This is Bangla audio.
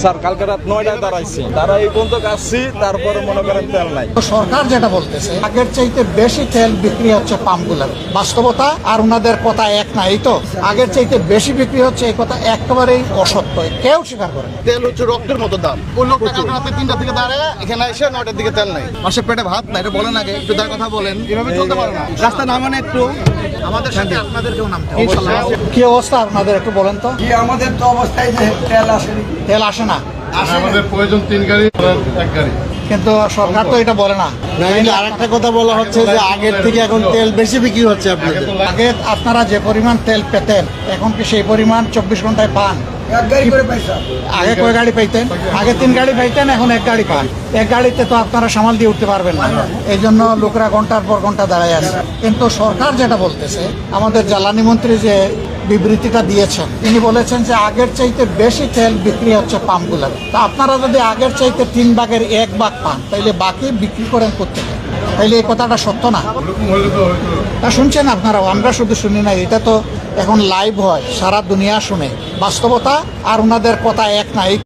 স্যার কালকে রাত 9টায় দাঁড়াইছি, তারা এই পর্যন্ত আসছি, তারপরে মনে করেন তেল নাই। সরকার যেটা বলতেছে আগের চাইতে বেশি তেল বিক্রি হচ্ছে পাম্পগুলোর, বাস্তবতা আর ওনাদের কথা এক না। এই তো আগের চাইতে বেশি বিক্রি হচ্ছে, এই কথা একেবারেই অসত্য, কেউ স্বীকার করে না। তেল হচ্ছে রক্তের মতো দাম। ওই লোকটা কালকে রাতে 3টা থেকে দাঁড়ায় এখানে এসে 9টার দিকে তেল নাই, মাসে পেটে ভাত নাই, এটা বলেন আগে একটু তার কথা বলেন। এভাবে চলতে পারে না, রাস্তা নামানে একটু আমাদের সাথে আপনাদেরকেও নামতে হবে ইনশাআল্লাহ। কি অবস্থা আপনাদের একটু বলেন তো? কি আমাদের তো অবস্থায় যে তেল আসেনি, তেল আসে না, আমাদের প্রয়োজন 3 গাড়ি, 1 গাড়ি। কিন্তু সরকার তো এটা বলে না। আরেকটা কথা বলা হচ্ছে যে আগের থেকে এখন তেল বেশি বিক্রি হচ্ছে আপনাদের। আগে আপনারা যে পরিমাণ তেল পেতেন এখন কি সেই পরিমাণ 24 ঘন্টায় পান? এক গাড়ি করে পয়সা। আগে কয় গাড়ি পাইতেন? আগে 3 গাড়ি পাইতেন, এখন 1 গাড়ি পান। 1 গাড়িতে তো আপনারা সামাল দিয়ে উঠতে পারবেন না, এই জন্য লোকরা ঘন্টার পর ঘন্টা দাঁড়ায় আছে। কিন্তু সরকার যেটা বলতেছে, আমাদের জ্বালানি মন্ত্রী যে বিবৃতিটা দিয়েছেন, তিনি বলেছেন যে আগের চাইতে বেশি তেল বিক্রি হচ্ছে পাম্পগুলোর। তা আপনারা যদি আগের চাইতে 3 ভাগের 1 ভাগ পান, তাইলে বাকি বিক্রি করেন কোত্থেকে? তাইলে এই কথাটা সত্য না? তা শুনছেন আপনারাও, আমরা শুধু শুনি না, এটা তো এখন লাইভ হয়, সারা দুনিয়া শুনে। বাস্তবতা আর ওনাদের কথা এক নাই।